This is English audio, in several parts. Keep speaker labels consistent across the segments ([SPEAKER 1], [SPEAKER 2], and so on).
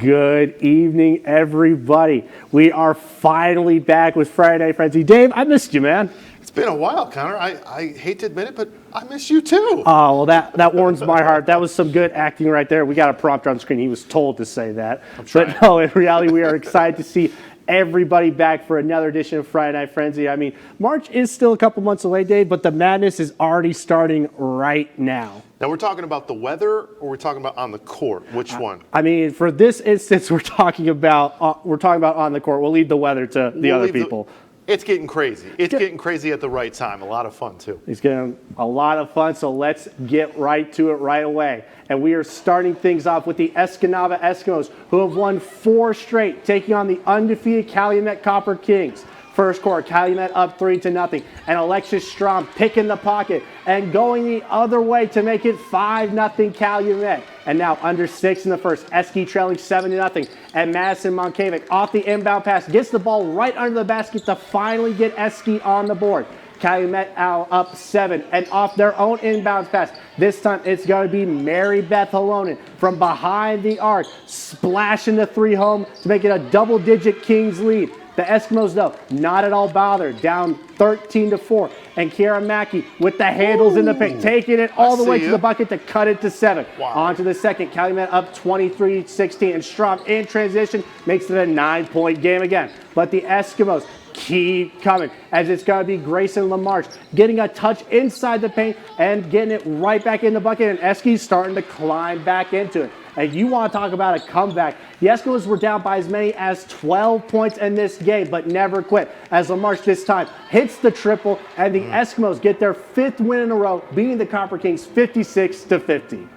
[SPEAKER 1] Good evening, everybody. We are finally back with Friday Night Frenzy. Dave, I missed you, man.
[SPEAKER 2] It's been a while, Connor. I hate to admit it, but I miss you too.
[SPEAKER 1] Oh, well, that warms my heart. That was some good acting right there. We got a prompter on screen. He was told to say that. But no, in reality, we are excited to see everybody back for another edition of Friday Night Frenzy. I mean, March is still a couple months away, Dave, but the madness is already starting right now.
[SPEAKER 2] Now, we're talking about the weather, or we're talking about on the court? Which one?
[SPEAKER 1] I mean, for this instance, we're talking about on the court. We'll leave the weather to the other people.
[SPEAKER 2] It's getting crazy. It's getting crazy at the right time. A lot of fun, too.
[SPEAKER 1] It's getting a lot of fun, so let's get right to it right away. And we are starting things off with the Escanaba Eskimos, who have won 4 straight, taking on the undefeated Calumet Copper Kings. First quarter, Calumet up 3-0, and Alexis Strom picking the pocket and going the other way to make it 5-0 Calumet. And now under 6 in the first, Eski trailing 7-0, and Madison Monkevic off the inbound pass gets the ball right under the basket to finally get Eski on the board. Calumet up 7 and off their own inbound pass. This time it's going to be Mary Beth Halonen from behind the arc, splashing the 3 home to make it a double-digit Kings lead. The Eskimos, though, not at all bothered, down 13-4. And Kiara Mackey with the handles in the paint, taking it all the way to the bucket to cut it to 7. Wow. On to the second, Calumet up 23-16. And Strom in transition makes it a 9-point game again. But the Eskimos keep coming, as it's going to be Grayson LaMarche getting a touch inside the paint and getting it right back in the bucket. And Eski's starting to climb back into it. And you want to talk about a comeback. The Eskimos were down by as many as 12 points in this game, but never quit, as LaMarche this time hits the triple, and the Eskimos get their 5th win in a row, beating the Copper Kings 56-50.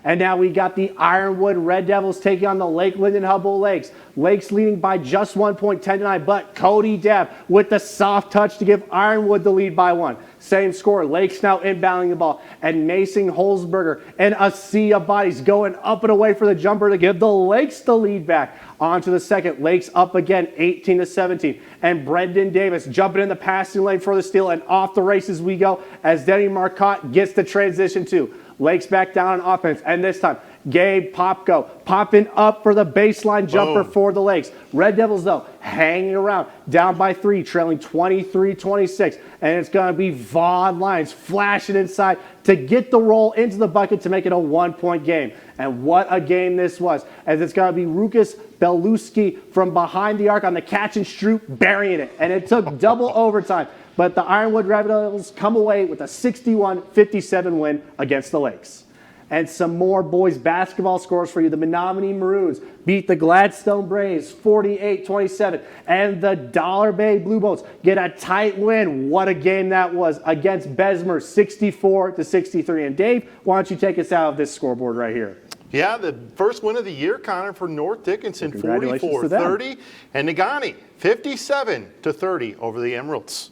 [SPEAKER 1] And now we got the Ironwood Red Devils taking on the Lake Linden-Hubble Lakes. Lakes leading by just 1 point, 10-9, but Cody Dabb with the soft touch to give Ironwood the lead by 1. Same score, Lakes now inbounding the ball, and Mason Holzberger and a sea of bodies going up and away for the jumper to give the Lakes the lead back. On to the second, Lakes up again, 18-17, and Brendan Davis jumping in the passing lane for the steal, and off the races we go as Denny Marcotte gets the transition too. Lakes back down on offense, and this time, Gabe Popko popping up for the baseline jumper for the Lakes. Red Devils, though, hanging around, down by 3, trailing 23-26. And it's going to be Vaughn Lyons flashing inside to get the roll into the bucket to make it a 1-point game. And what a game this was, as it's going to be Rukas Beluski from behind the arc on the catch and shoot, burying it. And it took double overtime. But the Ironwood Red Devils come away with a 61-57 win against the Lakes. And some more boys basketball scores for you. The Menominee Maroons beat the Gladstone Braves 48-27. And the Dollar Bay Blue Boats get a tight win. What a game that was against Bessemer, 64-63. And Dave, why don't you take us out of this scoreboard right here?
[SPEAKER 2] Yeah, the first win of the year, Connor, for North Dickinson, 44-30. And Negaunee, 57-30 over the Emeralds.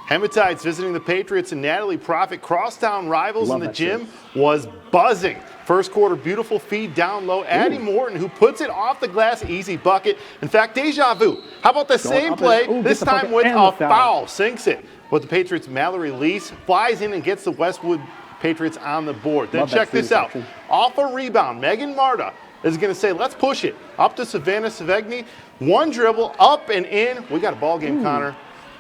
[SPEAKER 2] Hematides visiting the Patriots, and Natalie Profit, crosstown rivals in the gym, was buzzing. First quarter, beautiful feed down low. Addie Morton, who puts it off the glass, easy bucket. In fact, deja vu. How about the same play, this time with a foul, sinks it. But the Patriots' Mallory Lease flies in and gets the Westwood Patriots on the board. Then check this out. Off a rebound, Megan Marta is going to say, let's push it. Up to Savannah Savegny. One dribble, up and in. We got a ball game, Connor.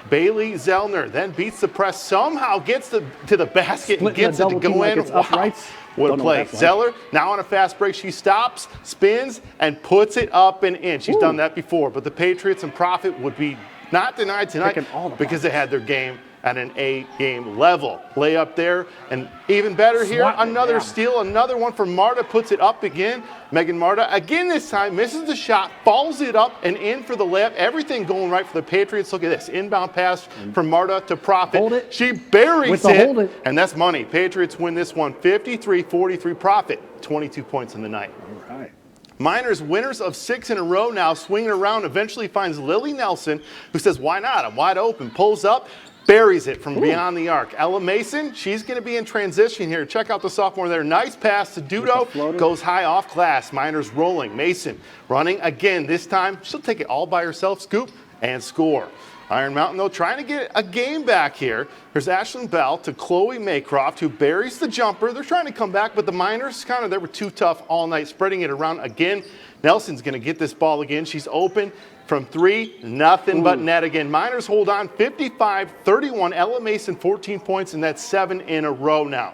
[SPEAKER 2] Bailey Zellner then beats the press, somehow gets to the basket and gets it to go in. Wow, what a play. Zeller, now on a fast break, she stops, spins, and puts it up and in. She's done that before, but the Patriots and Profit would be not denied tonight because they had their game at an A-game level. Lay up there, and even better here, another steal, another one for Marta, puts it up again. Megan Marta, again this time, misses the shot, follows it up and in for the layup. Everything going right for the Patriots. Look at this, inbound pass from Marta to Profit. She buries it, and that's money. Patriots win this one, 53-43. Profit, 22 points in the night. All right. Miners, winners of 6 in a row now, swinging around, eventually finds Lily Nelson, who says, why not? I'm wide open, pulls up, buries it from beyond the arc. Ella Mason, she's going to be in transition here. Check out the sophomore there. Nice pass to Dudo. Goes high off glass. Miners rolling. Mason running again. This time, she'll take it all by herself. Scoop and score. Iron Mountain, though, trying to get a game back here. There's Ashlyn Bell to Chloe Maycroft, who buries the jumper. They're trying to come back, but the Miners they were too tough all night, spreading it around again. Nelson's going to get this ball again. She's open from 3, nothing but net again. Miners hold on 55-31. Ella Mason 14 points, and that's 7 in a row now.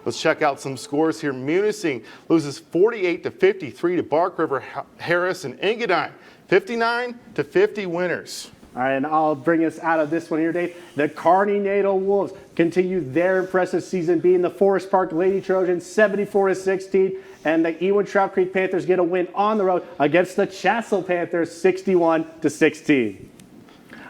[SPEAKER 2] Let's check out some scores here. Munising loses 48-53 to Bark River Harris and Engadine. 59-50 winners.
[SPEAKER 1] All right, and I'll bring us out of this one here, Dave. The Kearney Natal Wolves continue their impressive season, beating the Forest Park Lady Trojans 74-16, and the Ewan Trout Creek Panthers get a win on the road against the Chassell Panthers 61-16.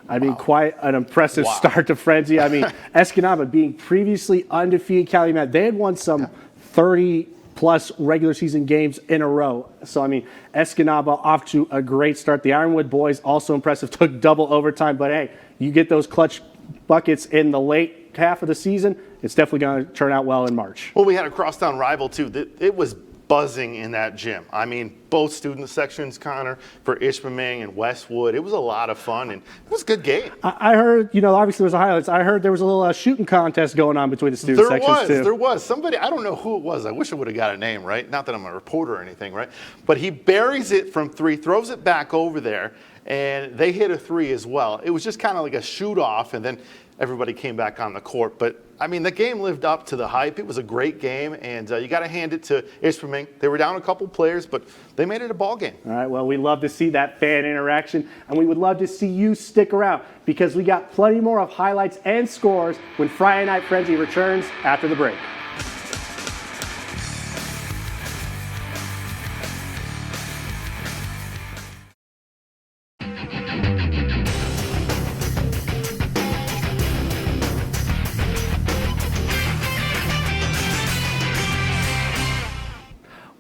[SPEAKER 1] I mean, quite an impressive start to Frenzy. I mean, Escanaba being previously undefeated Calumet, they had won some 30-plus regular season games in a row. So, I mean, Escanaba off to a great start. The Ironwood boys also impressive, took double overtime. But, hey, you get those clutch buckets in the late half of the season, it's definitely going to turn out well in March.
[SPEAKER 2] Well, we had a crosstown rival, too. It was buzzing in that gym. I mean, both student sections, Connor, for Ishpeming and Westwood. It was a lot of fun, and it was a good game.
[SPEAKER 1] I heard, obviously there was a highlights. I heard there was a little shooting contest going on between the student sections, too.
[SPEAKER 2] There was. Somebody, I don't know who it was. I wish I would have got a name, right? Not that I'm a reporter or anything, right? But he buries it from 3, throws it back over there, and they hit a 3 as well. It was just kind of like a shoot-off, and then everybody came back on the court. But, I mean, the game lived up to the hype. It was a great game, and you got to hand it to Ishpeming. They were down a couple players, but they made it a ball game.
[SPEAKER 1] All right, well, we love to see that fan interaction, and we would love to see you stick around because we got plenty more of highlights and scores when Friday Night Frenzy returns after the break.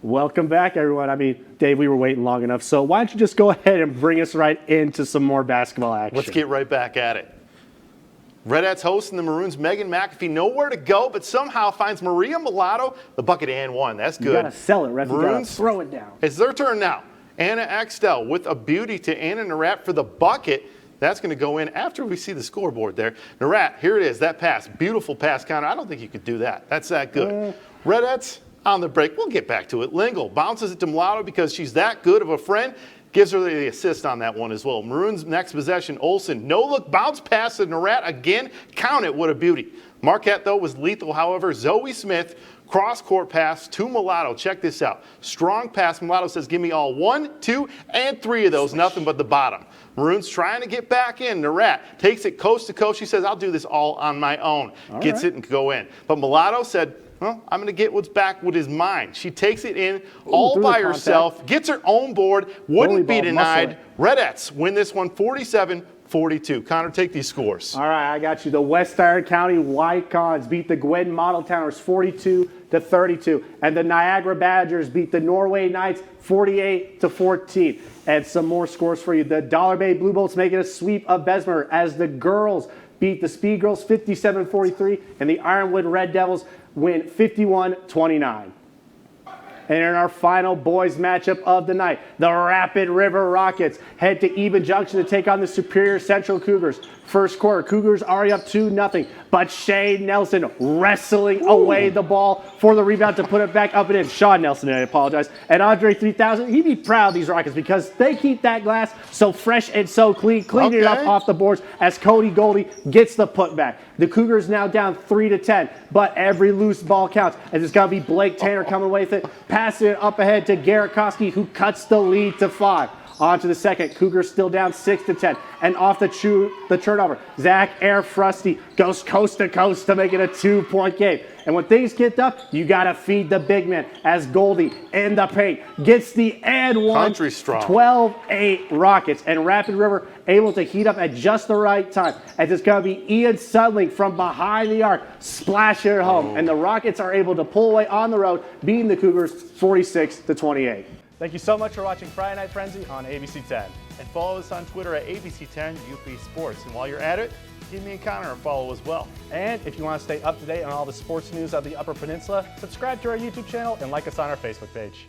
[SPEAKER 1] Welcome back, everyone. I mean, Dave, we were waiting long enough, so why don't you just go ahead and bring us right into some more basketball action.
[SPEAKER 2] Let's get right back at it. Redettes hosting the Maroons. Megan McAfee nowhere to go, but somehow finds Maria Mulatto the bucket and one. That's good.
[SPEAKER 1] You got to sell it, ref. You got
[SPEAKER 2] Maroons,
[SPEAKER 1] to throw it down.
[SPEAKER 2] It's their turn now. Anna Axtell with a beauty to Anna Narat for the bucket. That's going to go in after we see the scoreboard there. Narat, here it is, that pass. Beautiful pass, Connor. I don't think you could do that. That's that good. Redettes on the break. We'll get back to it. Lingle bounces it to Mulatto because she's that good of a friend. Gives her the assist on that one as well. Maroons next possession. Olsen, no look, bounce pass to Narat again. Count it, what a beauty. Marquette, though, was lethal. However, Zoe Smith, cross-court pass to Mulatto. Check this out. Strong pass. Mulatto says, give me all 1, 2, and 3 of those. Nothing but the bottom. Maroons trying to get back in. Narat takes it coast to coast. She says, I'll do this all on my own. Gets it and go in. But Mulatto said, well, I'm going to get what's back with his mind. She takes it in all by herself, gets her own board, wouldn't be denied. Redettes win this one 47-42. Connor, take these scores.
[SPEAKER 1] All right, I got you. The West Iron County Wycons beat the Gwen Model Towners 42-32. And the Niagara Badgers beat the Norway Knights 48-14. And some more scores for you. The Dollar Bay Blue Bolts making a sweep of Bessemer as the girls beat the Speed Girls 57-43. And the Ironwood Red Devils win 51-29. And in our final boys matchup of the night, the Rapid River Rockets head to Eben Junction to take on the Superior Central Cougars. First quarter, Cougars already up 2-0, but Shane Nelson wrestling away the ball for the rebound to put it back up and in. Sean Nelson, I apologize. And Andre 3000, he'd be proud of these Rockets because they keep that glass so fresh and so clean, cleaning it up off the boards as Cody Goldie gets the putback. The Cougars now down 3-10, but every loose ball counts, and it's going to be Blake Tanner coming away with it, passing it up ahead to Garrett Koski, who cuts the lead to 5. On to the second. Cougars still down 6-10. And off the turnover, Zach Air Frusty goes coast to coast to make it a 2-point game. And when things get tough, you got to feed the big man as Goldie in the paint gets the and one.
[SPEAKER 2] Country strong.
[SPEAKER 1] 12-8 Rockets. And Rapid River able to heat up at just the right time. As it's going to be Ian Sudling from behind the arc, splashing it home. And the Rockets are able to pull away on the road, beating the Cougars 46-28. Thank you so much for watching Friday Night Frenzy on ABC 10.
[SPEAKER 2] And follow us on Twitter at ABC10 UP Sports. And while you're at it, give me and Connor a follow as well.
[SPEAKER 1] And if you want to stay up to date on all the sports news of the Upper Peninsula, subscribe to our YouTube channel and like us on our Facebook page.